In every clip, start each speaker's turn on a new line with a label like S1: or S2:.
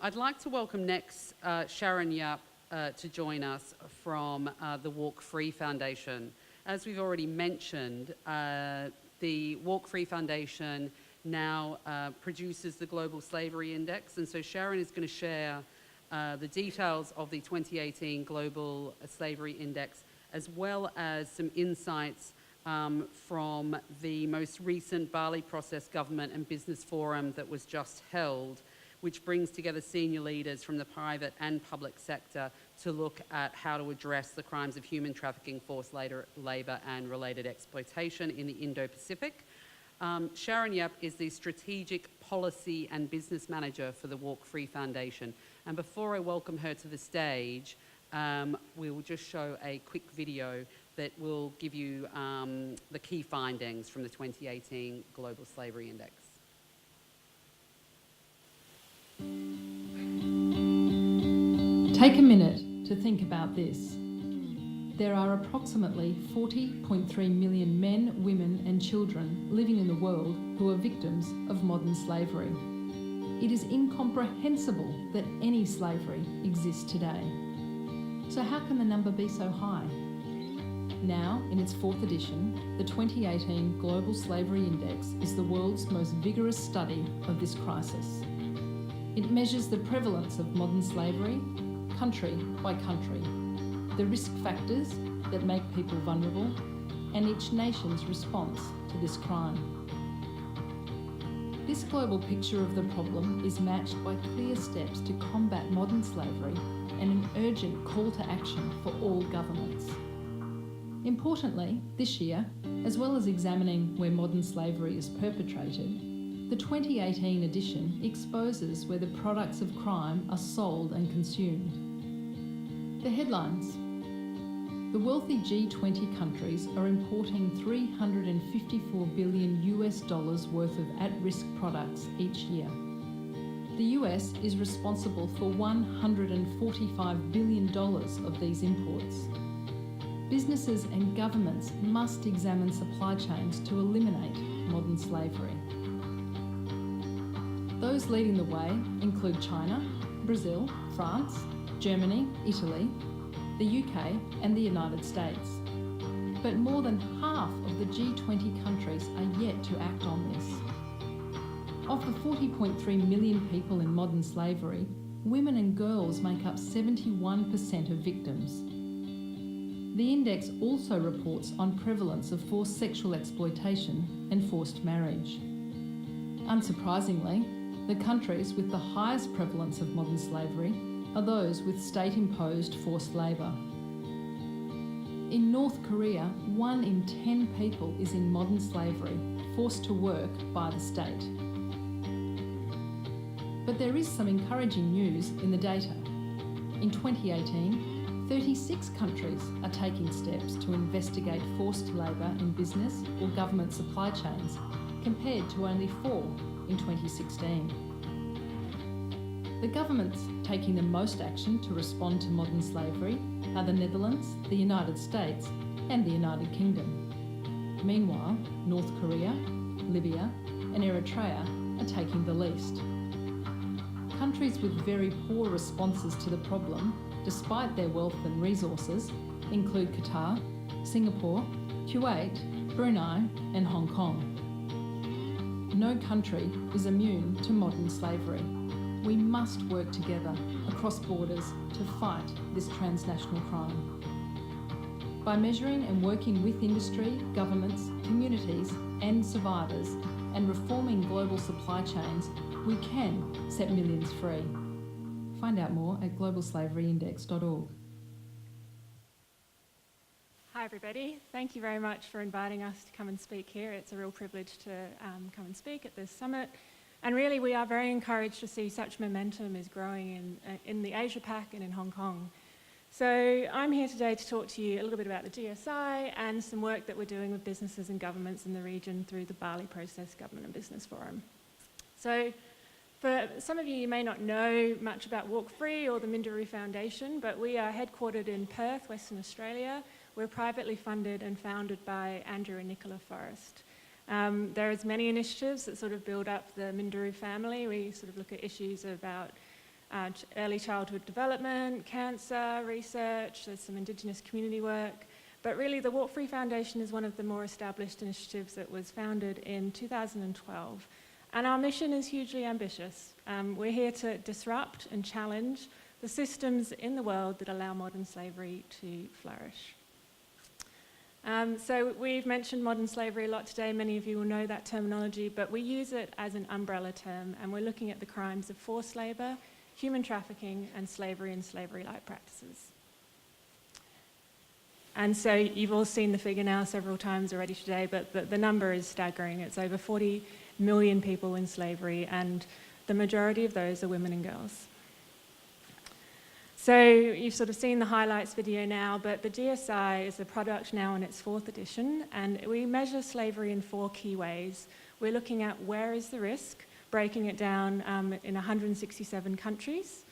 S1: I'd like to welcome next Shaeron Yapp to join us from the Walk Free Foundation. As we've already mentioned, the Walk Free Foundation now produces the Global Slavery Index, and so Shaeron is going to share the details of the 2018 Global Slavery Index, as well as some insights from the most recent Bali Process Government and Business Forum that was just held, which brings together senior leaders from the private and public sector to look at how to address the crimes of human trafficking, forced labour and related exploitation in the Indo-Pacific. Shaeron Yapp is the Strategic Policy and Business Manager for the Walk Free Foundation. And before I welcome her to the stage, we will just show a quick video that will give you the key findings from the 2018 Global Slavery Index.
S2: Take a minute to think about this. There are approximately 40.3 million men, women and children living in the world who are victims of modern slavery. It is incomprehensible that any slavery exists today. So how can the number be so high? Now, in its fourth edition, the 2018 Global Slavery Index is the world's most vigorous study of this crisis. It measures the prevalence of modern slavery, country by country, the risk factors that make people vulnerable, and each nation's response to this crime. This global picture of the problem is matched by clear steps to combat modern slavery and an urgent call to action for all governments. Importantly, this year, as well as examining where modern slavery is perpetrated, the 2018 edition exposes where the products of crime are sold and consumed. The headlines. The wealthy G20 countries are importing $354 billion worth of at-risk products each year. The US is responsible for $145 billion of these imports. Businesses and governments must examine supply chains to eliminate modern slavery. Those leading the way include China, Brazil, France, Germany, Italy, the UK and the United States. But more than half of the G20 countries are yet to act on this. Of the 40.3 million people in modern slavery, women and girls make up 71% of victims. The index also reports on prevalence of forced sexual exploitation and forced marriage. Unsurprisingly, the countries with the highest prevalence of modern slavery are those with state-imposed forced labour. In North Korea, 1 in 10 people is in modern slavery, forced to work by the state. But there is some encouraging news in the data. In 2018, 36 countries are taking steps to investigate forced labour in business or government supply chains, compared to only 4 in 2016. The governments taking the most action to respond to modern slavery are the Netherlands, the United States and the United Kingdom. Meanwhile, North Korea, Libya and Eritrea are taking the least. Countries with very poor responses to the problem, despite their wealth and resources, include Qatar, Singapore, Kuwait, Brunei and Hong Kong. No country is immune to modern slavery. We must work together across borders to fight this transnational crime. By measuring and working with industry, governments, communities and survivors, and reforming global supply chains, we can set millions free. Find out more at globalslaveryindex.org.
S3: Hi everybody, thank you very much for inviting us to come and speak here. It's a real privilege to come and speak at this summit. And really we are very encouraged to see such momentum is growing in the Asia Pac and in Hong Kong. So I'm here today to talk to you a little bit about the GSI and some work that we're doing with businesses and governments in the region through the Bali Process Government and Business Forum. So for some of you, you may not know much about Walk Free or the Mandara Foundation, but we are headquartered in Perth, Western Australia. We're privately funded and founded by Andrew and Nicola Forrest. There's many initiatives that sort of build up the Mandara family. We sort of look at issues about early childhood development, cancer research, there's some Indigenous community work. But really, the Walk Free Foundation is one of the more established initiatives that was founded in 2012. And our mission is hugely ambitious. We're here to disrupt and challenge the systems in the world that allow modern slavery to flourish. So we've mentioned modern slavery a lot today. Many of you will know that terminology, but we use it as an umbrella term, and we're looking at the crimes of forced labour, human trafficking, and slavery and slavery-like practices. And so you've all seen the figure now several times already today, but the number is staggering. It's over 40 million people in slavery, and the majority of those are women and girls. So you've sort of seen the highlights video now, but the GSI is a product now in its 4th edition, and we measure slavery in 4 key ways. We're looking at where is the risk, breaking it down in 167 countries.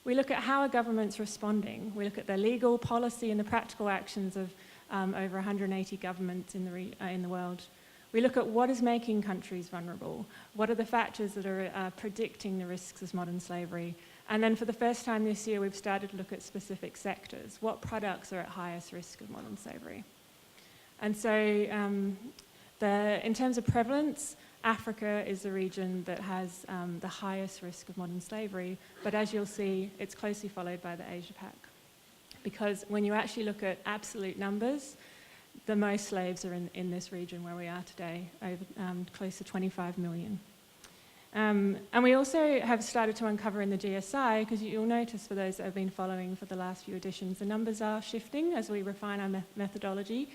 S3: We look at how are governments responding. We look at the legal policy and the practical actions of over 180 governments in the world. We look at what is making countries vulnerable. What are the factors that are predicting the risks of modern slavery? And then for the first time this year, we've started to look at specific sectors. What products are at highest risk of modern slavery? And so in terms of prevalence, Africa is the region that has the highest risk of modern slavery, but as you'll see, it's closely followed by the Asia Pac. Because when you actually look at absolute numbers, the most slaves are in this region where we are today, over close to 25 million. And we also have started to uncover in the GSI, because you'll notice for those that have been following for the last few editions, the numbers are shifting as we refine our methodology.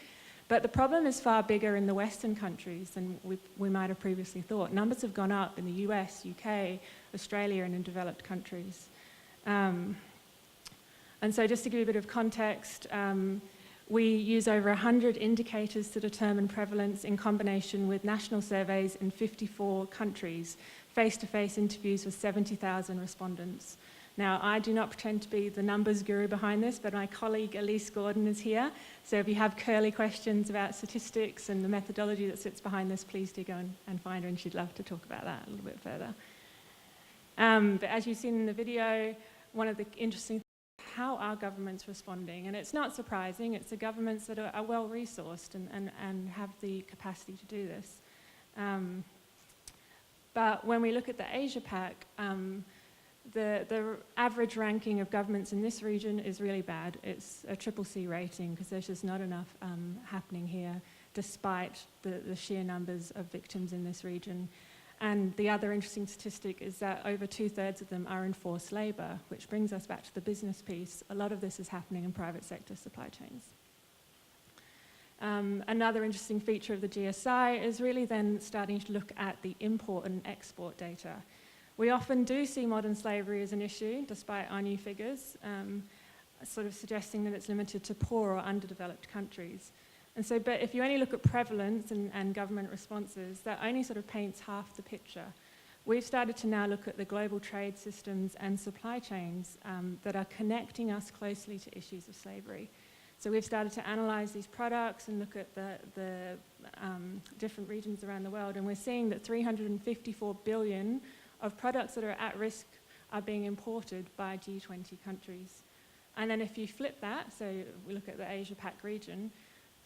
S3: But the problem is far bigger in the Western countries than we might have previously thought. Numbers have gone up in the US, UK, Australia, and in developed countries. And so just to give you a bit of context, we use over 100 indicators to determine prevalence in combination with national surveys in 54 countries, face-to-face interviews with 70,000 respondents. Now, I do not pretend to be the numbers guru behind this, but my colleague Elise Gordon is here. So if you have curly questions about statistics and the methodology that sits behind this, please do go and find her, and she'd love to talk about that a little bit further. But as you've seen in the video, one of the interesting things is how are governments responding? And it's not surprising. It's the governments that are well-resourced and have the capacity to do this. But when we look at the Asia Pac, the average ranking of governments in this region is really bad. It's a CCC rating because there's just not enough happening here, despite the sheer numbers of victims in this region. And the other interesting statistic is that over 2/3 of them are in forced labour, which brings us back to the business piece. A lot of this is happening in private sector supply chains. Another interesting feature of the GSI is really then starting to look at the import and export data. We often do see modern slavery as an issue, despite our new figures, sort of suggesting that it's limited to poor or underdeveloped countries. And so, but if you only look at prevalence and government responses, that only sort of paints half the picture. We've started to now look at the global trade systems and supply chains that are connecting us closely to issues of slavery. So we've started to analyse these products and look at the different regions around the world, and we're seeing that 354 billion of products that are at risk are being imported by G20 countries. And then if you flip that, so we look at the Asia Pac region,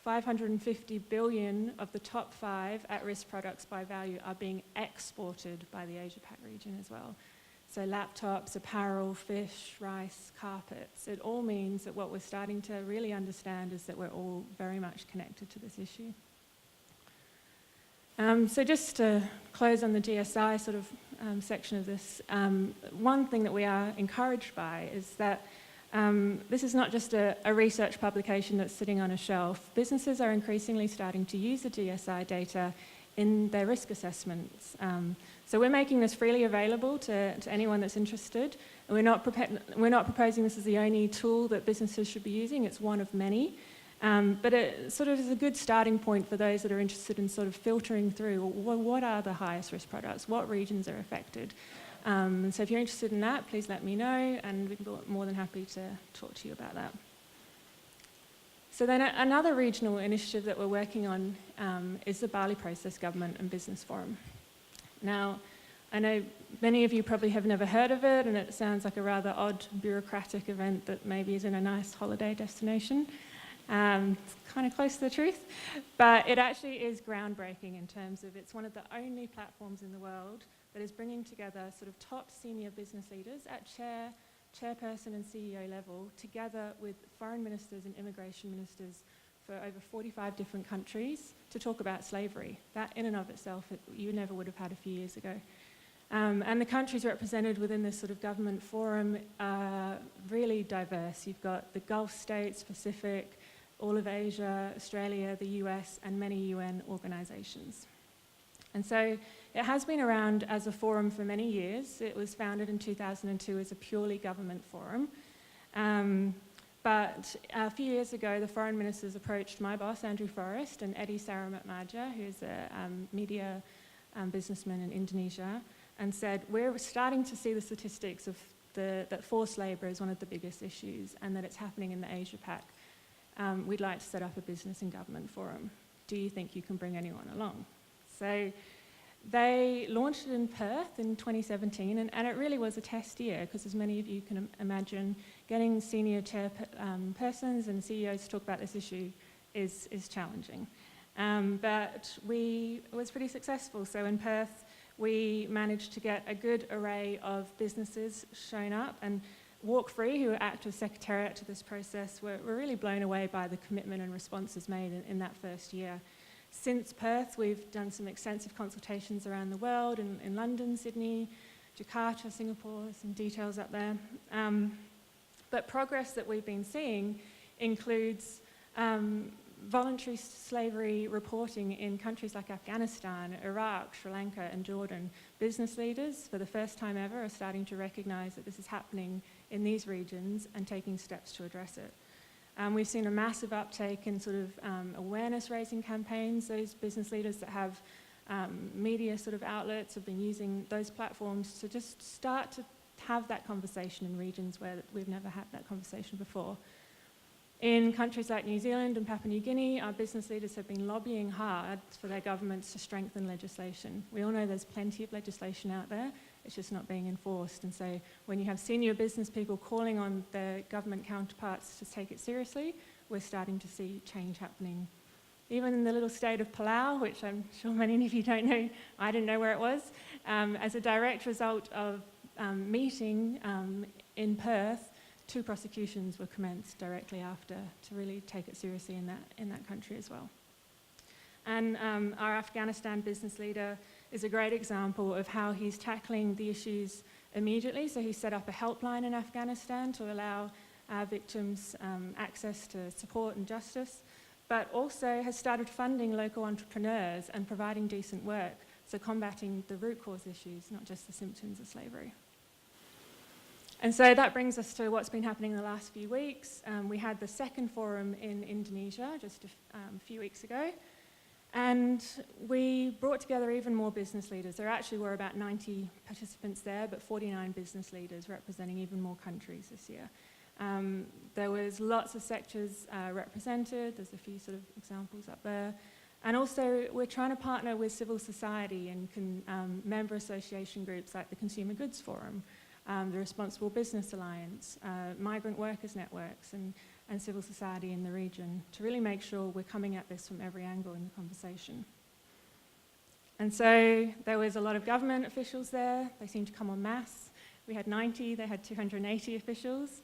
S3: 550 billion of the top 5 at-risk products by value are being exported by the Asia Pac region as well. So laptops, apparel, fish, rice, carpets. It all means that what we're starting to really understand is that we're all very much connected to this issue. So just to close on the GSI sort of section of this, one thing that we are encouraged by is that this is not just a research publication that's sitting on a shelf. Businesses are increasingly starting to use the GSI data in their risk assessments. So we're making this freely available to anyone that's interested. And we're not proposing this as the only tool that businesses should be using. It's one of many. But it sort of is a good starting point for those that are interested in sort of filtering through, well, what are the highest risk products? What regions are affected? So if you're interested in that, please let me know, and we'd be more than happy to talk to you about that. So then another regional initiative that we're working on is the Bali Process Government and Business Forum. Now, I know many of you probably have never heard of it, and it sounds like a rather odd bureaucratic event that maybe is in a nice holiday destination. It's kind of close to the truth, but it actually is groundbreaking in terms of it's one of the only platforms in the world that is bringing together sort of top senior business leaders at chairperson and CEO level, together with foreign ministers and immigration ministers for over 45 different countries to talk about slavery. That in and of itself, you never would have had a few years ago. And the countries represented within this sort of government forum are really diverse. You've got the Gulf states, Pacific, all of Asia, Australia, the US, and many UN organisations. And so it has been around as a forum for many years. It was founded in 2002 as a purely government forum. But a few years ago, the foreign ministers approached my boss, Andrew Forrest, and Eddie Saramatmaja, who's a media businessman in Indonesia, and said, we're starting to see the statistics of that forced labour is one of the biggest issues and that it's happening in the Asia Pac. We'd like to set up a business and government forum. Do you think you can bring anyone along? So they launched it in Perth in 2017, and it really was a test year because, as many of you can imagine, getting senior chairpersons and CEOs to talk about this issue is challenging. But it was pretty successful. So in Perth, we managed to get a good array of businesses shown up, and Walk Free, who act as secretariat to this process, were really blown away by the commitment and responses made in that first year. Since Perth, we've done some extensive consultations around the world, in London, Sydney, Jakarta, Singapore, some details up there. But progress that we've been seeing includes voluntary slavery reporting in countries like Afghanistan, Iraq, Sri Lanka, and Jordan. Business leaders, for the first time ever, are starting to recognise that this is happening in these regions and taking steps to address it. We've seen a massive uptake in sort of awareness-raising campaigns. Those business leaders that have media sort of outlets have been using those platforms to just start to have that conversation in regions where we've never had that conversation before. In countries like New Zealand and Papua New Guinea, our business leaders have been lobbying hard for their governments to strengthen legislation. We all know there's plenty of legislation out there, it's just not being enforced. And so when you have senior business people calling on their government counterparts to take it seriously, we're starting to see change happening. Even in the little state of Palau, which I'm sure many of you don't know, I didn't know where it was, as a direct result of meeting in Perth, 2 prosecutions were commenced directly after to really take it seriously in that country as well. And our Afghanistan business leader is a great example of how he's tackling the issues immediately. So he set up a helpline in Afghanistan to allow our victims access to support and justice, but also has started funding local entrepreneurs and providing decent work, so combating the root cause issues, not just the symptoms of slavery. And so that brings us to what's been happening in the last few weeks. We had the second forum in Indonesia just a few weeks ago, and we brought together even more business leaders. There actually were about 90 participants there, but 49 business leaders representing even more countries this year. There was lots of sectors represented. There's a few sort of examples up there. And also, we're trying to partner with civil society and member association groups like the Consumer Goods Forum, the Responsible Business Alliance, migrant workers networks, and civil society in the region to really make sure we're coming at this from every angle in the conversation. And so there was a lot of government officials there. They seemed to come en masse. We had 90, they had 280 officials.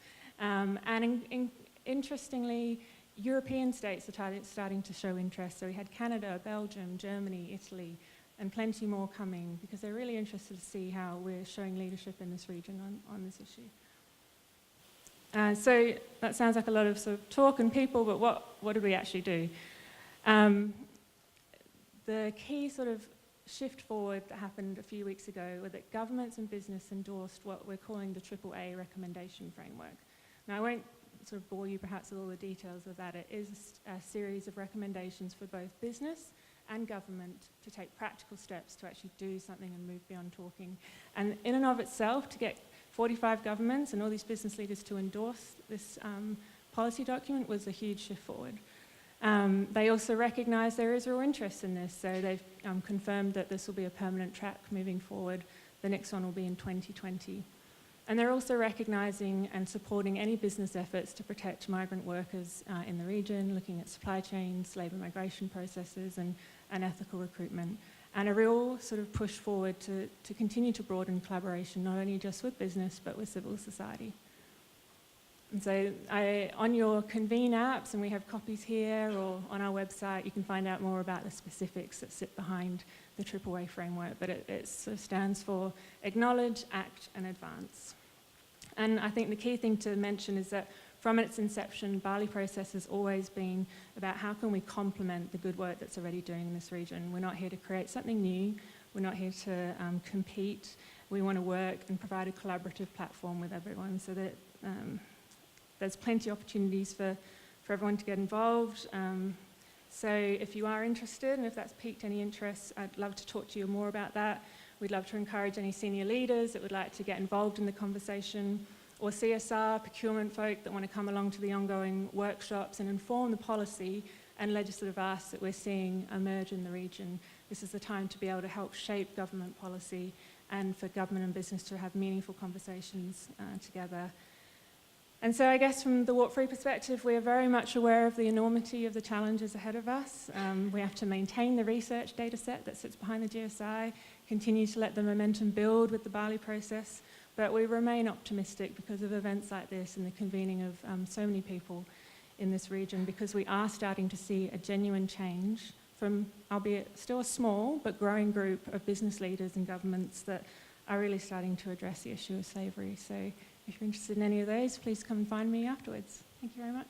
S3: Interestingly, European states are starting to show interest. So we had Canada, Belgium, Germany, Italy, and plenty more coming because they're really interested to see how we're showing leadership in this region on this issue. So that sounds like a lot of sort of talk and people, but what did we actually do? The key sort of shift forward that happened a few weeks ago was that governments and business endorsed what we're calling the AAA recommendation framework. Now, I won't sort of bore you perhaps with all the details of that. It is a series of recommendations for both business and government to take practical steps to actually do something and move beyond talking. And in and of itself, to get 45 governments and all these business leaders to endorse this policy document was a huge shift forward. They also recognise there is real interest in this, so they've confirmed that this will be a permanent track moving forward The next one will be in 2020. And they're also recognising and supporting any business efforts to protect migrant workers in the region, looking at supply chains, labour migration processes and ethical recruitment. And a real sort of push forward to continue to broaden collaboration, not only just with business, but with civil society. And so on your Convene apps, and we have copies here, or on our website, you can find out more about the specifics that sit behind the AAA framework, but it sort of stands for Acknowledge, Act and Advance. And I think the key thing to mention is that from its inception, Bali process has always been about how can we complement the good work that's already doing in this region. We're not here to create something new. We're not here to compete. We want to work and provide a collaborative platform with everyone so that there's plenty of opportunities for everyone to get involved. So if you are interested and if that's piqued any interest, I'd love to talk to you more about that. We'd love to encourage any senior leaders that would like to get involved in the conversation, or CSR, procurement folk that want to come along to the ongoing workshops and inform the policy and legislative asks that we're seeing emerge in the region. This is the time to be able to help shape government policy and for government and business to have meaningful conversations together. And so I guess from the Walk Free perspective, we are very much aware of the enormity of the challenges ahead of us. We have to maintain the research data set that sits behind the GSI, continue to let the momentum build with the Bali process, but we remain optimistic because of events like this and the convening of so many people in this region, because we are starting to see a genuine change from, albeit still a small but growing group of business leaders and governments that are really starting to address the issue of slavery. So if you're interested in any of those, please come and find me afterwards. Thank you very much.